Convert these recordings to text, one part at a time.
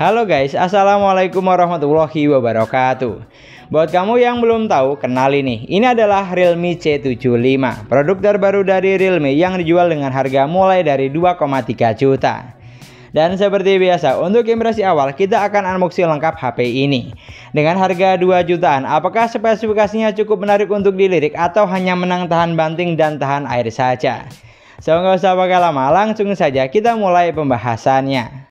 Halo guys, assalamualaikum warahmatullahi wabarakatuh. Buat kamu yang belum tahu, kenal ini adalah Realme C75, produk terbaru dari Realme yang dijual dengan harga mulai dari 2,3 juta. Dan seperti biasa, untuk impresi awal kita akan unboxing lengkap HP ini. Dengan harga 2 jutaan, apakah spesifikasinya cukup menarik untuk dilirik atau hanya menang tahan banting dan tahan air saja? So nggak usah pakai lama, langsung saja kita mulai pembahasannya.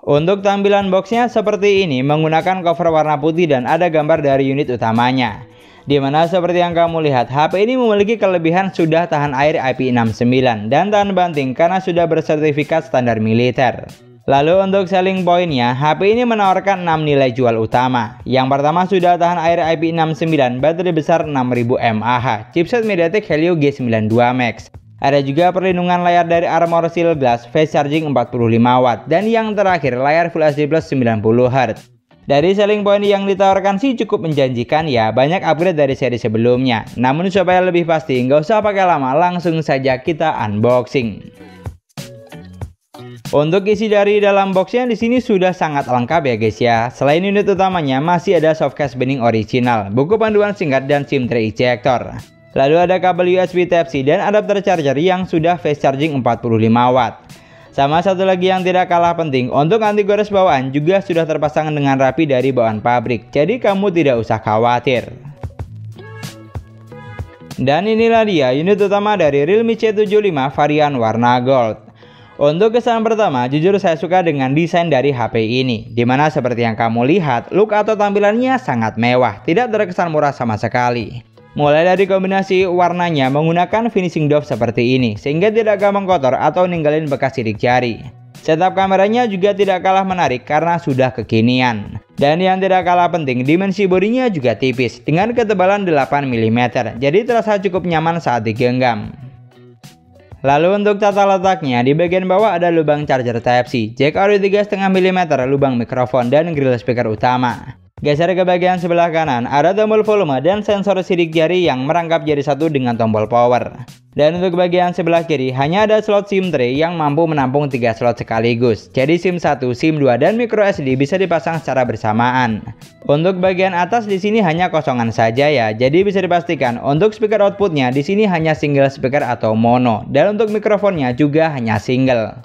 Untuk tampilan boxnya seperti ini, menggunakan cover warna putih dan ada gambar dari unit utamanya. Dimana seperti yang kamu lihat, HP ini memiliki kelebihan sudah tahan air IP69 dan tahan banting karena sudah bersertifikat standar militer. Lalu untuk selling pointnya, HP ini menawarkan 6 nilai jual utama. Yang pertama sudah tahan air IP69, baterai besar 6000 mAh, chipset MediaTek Helio G92 Max. Ada juga perlindungan layar dari Armor Shield Glass, fast charging 45 watt, dan yang terakhir layar Full HD Plus 90 Hz. Dari selling point yang ditawarkan sih cukup menjanjikan ya, banyak upgrade dari seri sebelumnya. Namun supaya lebih pasti, nggak usah pakai lama, langsung saja kita unboxing. Untuk isi dari dalam boxnya di sini sudah sangat lengkap ya guys ya. Selain unit utamanya masih ada softcase bening original, buku panduan singkat dan SIM tray ejector. Lalu ada kabel USB Type-C dan adapter charger yang sudah fast charging 45 watt. Sama satu lagi yang tidak kalah penting, untuk anti gores bawaan juga sudah terpasang dengan rapi dari bawaan pabrik. Jadi kamu tidak usah khawatir. Dan inilah dia unit utama dari Realme C75 varian warna gold. Untuk kesan pertama, jujur saya suka dengan desain dari HP ini. Dimana seperti yang kamu lihat, look atau tampilannya sangat mewah, tidak terkesan murah sama sekali. Mulai dari kombinasi warnanya menggunakan finishing doff seperti ini, sehingga tidak gampang kotor atau ninggalin bekas sidik jari. Setup kameranya juga tidak kalah menarik karena sudah kekinian. Dan yang tidak kalah penting, dimensi bodinya juga tipis dengan ketebalan 8 mm, jadi terasa cukup nyaman saat digenggam. Lalu untuk tata letaknya, di bagian bawah ada lubang charger Type-C, jack audio 3,5 mm, lubang mikrofon, dan grill speaker utama. Geser ke bagian sebelah kanan, ada tombol volume dan sensor sidik jari yang merangkap jadi satu dengan tombol power. Dan untuk bagian sebelah kiri, hanya ada slot SIM tray yang mampu menampung 3 slot sekaligus. Jadi SIM 1, SIM 2, dan micro SD bisa dipasang secara bersamaan. Untuk bagian atas di sini hanya kosongan saja ya, jadi bisa dipastikan untuk speaker outputnya di sini hanya single speaker atau mono. Dan untuk mikrofonnya juga hanya single.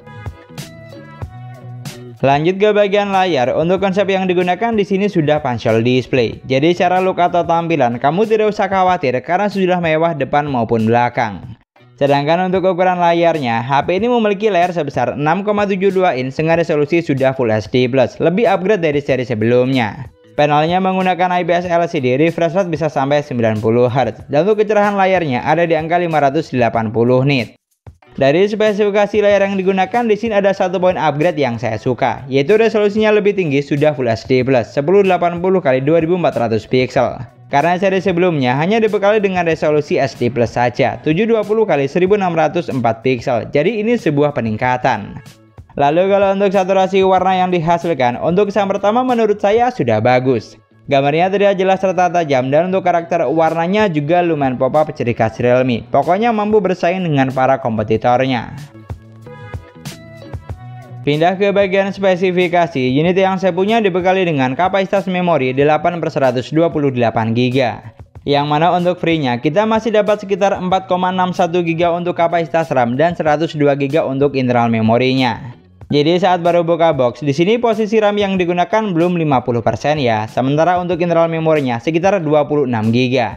Lanjut ke bagian layar, untuk konsep yang digunakan di sini sudah pancol display. Jadi secara look atau tampilan kamu tidak usah khawatir karena sudah mewah depan maupun belakang. Sedangkan untuk ukuran layarnya, HP ini memiliki layar sebesar 6,72 inch dengan resolusi sudah Full HD Plus, lebih upgrade dari seri sebelumnya. Panelnya menggunakan IPS LCD, refresh rate bisa sampai 90 Hz, dan untuk kecerahan layarnya ada di angka 580 nit. Dari spesifikasi layar yang digunakan di sini ada satu poin upgrade yang saya suka, yaitu resolusinya lebih tinggi sudah Full HD Plus 1080 x 2400 pixel. Karena seri sebelumnya hanya dibekali dengan resolusi SD Plus saja 720 x 1604 pixel. Jadi ini sebuah peningkatan. Lalu kalau untuk saturasi warna yang dihasilkan, untuk kesan pertama menurut saya sudah bagus. Gambarnya tidak jelas serta tajam, dan untuk karakter warnanya juga lumayan pop-up ciri khas Realme. Pokoknya mampu bersaing dengan para kompetitornya. Pindah ke bagian spesifikasi, unit yang saya punya dibekali dengan kapasitas memori 8/128 GB. Yang mana untuk free-nya kita masih dapat sekitar 4,61 GB untuk kapasitas RAM dan 102 GB untuk internal memorinya. Jadi saat baru buka box, di sini posisi RAM yang digunakan belum 50% ya, sementara untuk internal memorinya sekitar 26 GB.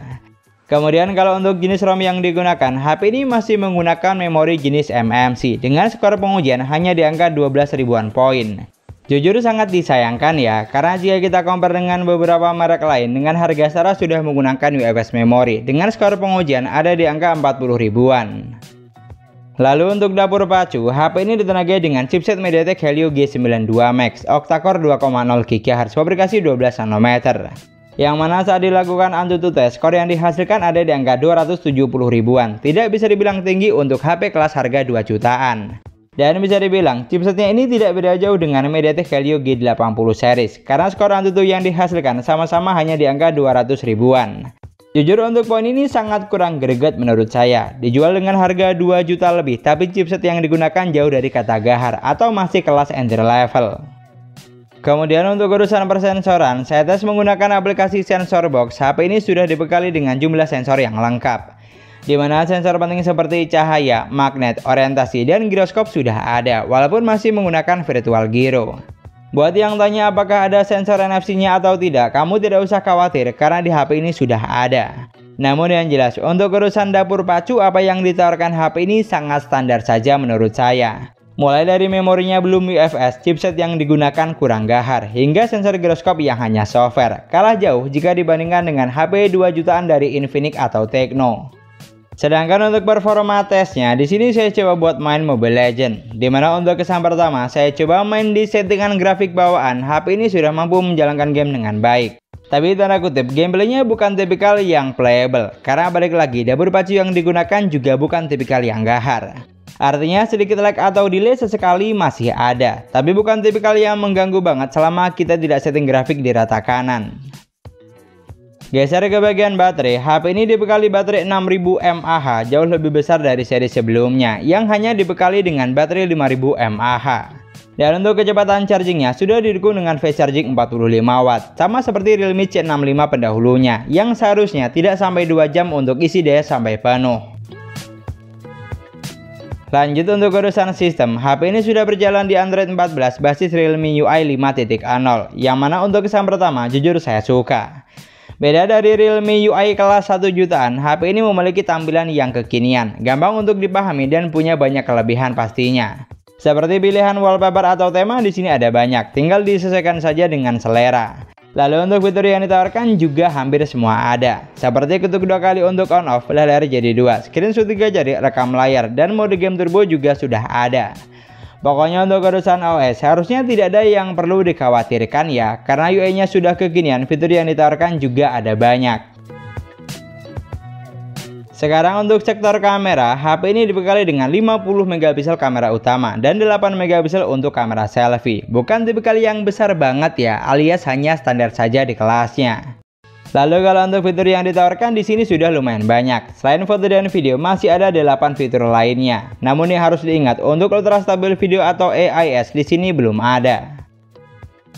Kemudian kalau untuk jenis ROM yang digunakan, HP ini masih menggunakan memori jenis MMC dengan skor pengujian hanya di angka 12 ribuan poin. Jujur sangat disayangkan ya, karena jika kita compare dengan beberapa merek lain dengan harga setara sudah menggunakan UFS memori dengan skor pengujian ada di angka 40 ribuan. Lalu untuk dapur pacu, HP ini ditenagai dengan chipset MediaTek Helio G92 Max, octa-core 2,0 GHz, fabrikasi 12 nanometer. Yang mana saat dilakukan AnTuTu test, skor yang dihasilkan ada di angka 270 ribuan. Tidak bisa dibilang tinggi untuk HP kelas harga 2 jutaan. Dan bisa dibilang, chipsetnya ini tidak beda jauh dengan MediaTek Helio G80 series, karena skor AnTuTu yang dihasilkan sama-sama hanya di angka 200 ribuan. Jujur untuk poin ini sangat kurang greget menurut saya. Dijual dengan harga 2 juta lebih, tapi chipset yang digunakan jauh dari kata gahar atau masih kelas entry level. Kemudian untuk urusan persensoran, saya tes menggunakan aplikasi Sensor Box. HP ini sudah dibekali dengan jumlah sensor yang lengkap, di mana sensor penting seperti cahaya, magnet, orientasi, dan giroskop sudah ada, walaupun masih menggunakan virtual gyro. Buat yang tanya apakah ada sensor NFC-nya atau tidak, kamu tidak usah khawatir karena di HP ini sudah ada. Namun yang jelas, untuk urusan dapur pacu apa yang ditawarkan HP ini sangat standar saja menurut saya. Mulai dari memorinya belum UFS, chipset yang digunakan kurang gahar, hingga sensor giroskop yang hanya software, kalah jauh jika dibandingkan dengan HP 2 jutaan dari Infinix atau Tecno. Sedangkan untuk performa tesnya, di sini saya coba buat main Mobile Legends, dimana untuk kesan pertama saya coba main di settingan grafik bawaan. HP ini sudah mampu menjalankan game dengan baik. Tapi tanda kutip, gameplaynya bukan tipikal yang playable, karena balik lagi dapur pacu yang digunakan juga bukan tipikal yang gahar. Artinya sedikit lag atau delay sesekali masih ada, tapi bukan tipikal yang mengganggu banget selama kita tidak setting grafik di rata kanan. Geser ke bagian baterai, HP ini dibekali baterai 6000 mAh, jauh lebih besar dari seri sebelumnya yang hanya dibekali dengan baterai 5000 mAh. Dan untuk kecepatan chargingnya sudah didukung dengan fast charging 45 watt, sama seperti Realme C65 pendahulunya yang seharusnya tidak sampai 2 jam untuk isi daya sampai penuh. Lanjut untuk urusan sistem, HP ini sudah berjalan di Android 14 basis Realme UI 5.0, yang mana untuk kesan pertama jujur saya suka. Beda dari Realme UI kelas 1 jutaan, HP ini memiliki tampilan yang kekinian, gampang untuk dipahami dan punya banyak kelebihan pastinya. Seperti pilihan wallpaper atau tema di sini ada banyak, tinggal disesuaikan saja dengan selera. Lalu untuk fitur yang ditawarkan juga hampir semua ada, seperti ketuk 2 kali untuk on off, layar jadi 2, screenshot 3 jari, rekam layar, dan mode game turbo juga sudah ada. Pokoknya untuk urusan OS harusnya tidak ada yang perlu dikhawatirkan ya, karena UI-nya sudah kekinian, fitur yang ditawarkan juga ada banyak. Sekarang untuk sektor kamera, HP ini dibekali dengan 50 megapiksel kamera utama dan 8 megapiksel untuk kamera selfie. Bukan tipikal yang besar banget ya, alias hanya standar saja di kelasnya. Lalu kalau untuk fitur yang ditawarkan di sini sudah lumayan banyak. Selain foto dan video, masih ada 8 fitur lainnya. Namun yang harus diingat, untuk ultra stabil video atau AIS di sini belum ada.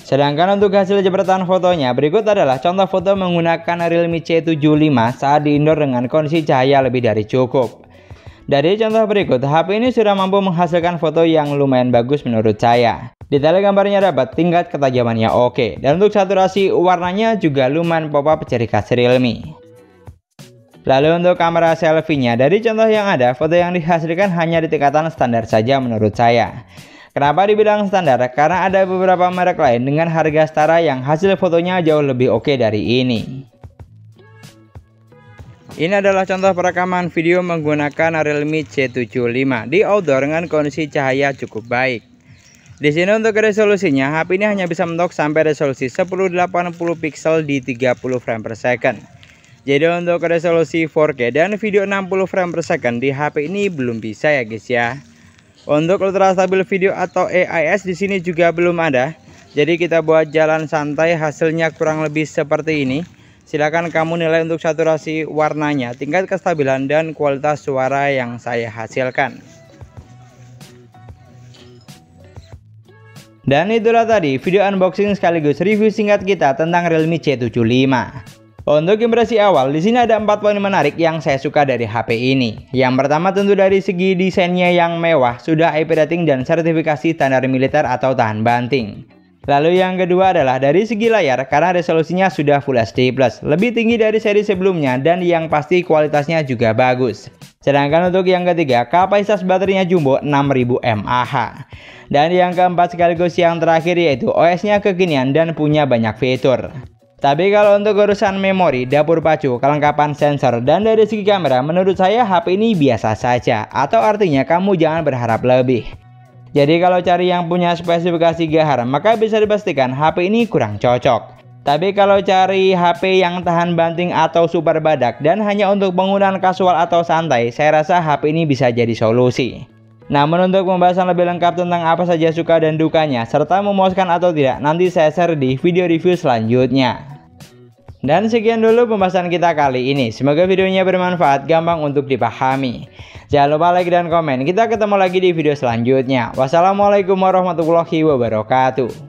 Sedangkan untuk hasil jepretan fotonya, berikut adalah contoh foto menggunakan Realme C75 saat di-indoor dengan kondisi cahaya lebih dari cukup. Dari contoh berikut, HP ini sudah mampu menghasilkan foto yang lumayan bagus menurut saya. Detail gambarnya dapat, tingkat ketajamannya oke, dan untuk saturasi warnanya juga lumayan pop-up ciri khas Realme. Lalu untuk kamera selfie-nya, dari contoh yang ada, foto yang dihasilkan hanya di tingkatan standar saja menurut saya. Kenapa dibilang standar? Karena ada beberapa merek lain dengan harga setara yang hasil fotonya jauh lebih oke dari ini. Ini adalah contoh perekaman video menggunakan Realme C75 di outdoor dengan kondisi cahaya cukup baik. Di sini untuk resolusinya, HP ini hanya bisa mentok sampai resolusi 1080 pixel di 30 frame per second. Jadi untuk resolusi 4K dan video 60 frame per second di HP ini belum bisa ya guys ya. Untuk ultra stabil video atau AIS di sini juga belum ada. Jadi kita buat jalan santai, hasilnya kurang lebih seperti ini. Silakan kamu nilai untuk saturasi warnanya, tingkat kestabilan dan kualitas suara yang saya hasilkan. Dan itulah tadi video unboxing sekaligus review singkat kita tentang Realme C75. Untuk impresi awal, di sini ada 4 poin menarik yang saya suka dari HP ini. Yang pertama tentu dari segi desainnya yang mewah, sudah IP rating dan sertifikasi standar militer atau tahan banting. Lalu yang kedua adalah dari segi layar, karena resolusinya sudah Full HD+, lebih tinggi dari seri sebelumnya dan yang pasti kualitasnya juga bagus. Sedangkan untuk yang ketiga, kapasitas baterainya jumbo 6000 mAh. Dan yang keempat sekaligus yang terakhir yaitu OS-nya kekinian dan punya banyak fitur. Tapi kalau untuk urusan memori, dapur pacu, kelengkapan sensor, dan dari segi kamera, menurut saya HP ini biasa saja, atau artinya kamu jangan berharap lebih. Jadi kalau cari yang punya spesifikasi gahar, maka bisa dipastikan HP ini kurang cocok. Tapi kalau cari HP yang tahan banting atau super badak dan hanya untuk penggunaan kasual atau santai, saya rasa HP ini bisa jadi solusi. Namun untuk pembahasan lebih lengkap tentang apa saja suka dan dukanya, serta memuaskan atau tidak, nanti saya share di video review selanjutnya. Dan sekian dulu pembahasan kita kali ini. Semoga videonya bermanfaat, gampang untuk dipahami. Jangan lupa like dan komen. Kita ketemu lagi di video selanjutnya. Wassalamualaikum warahmatullahi wabarakatuh.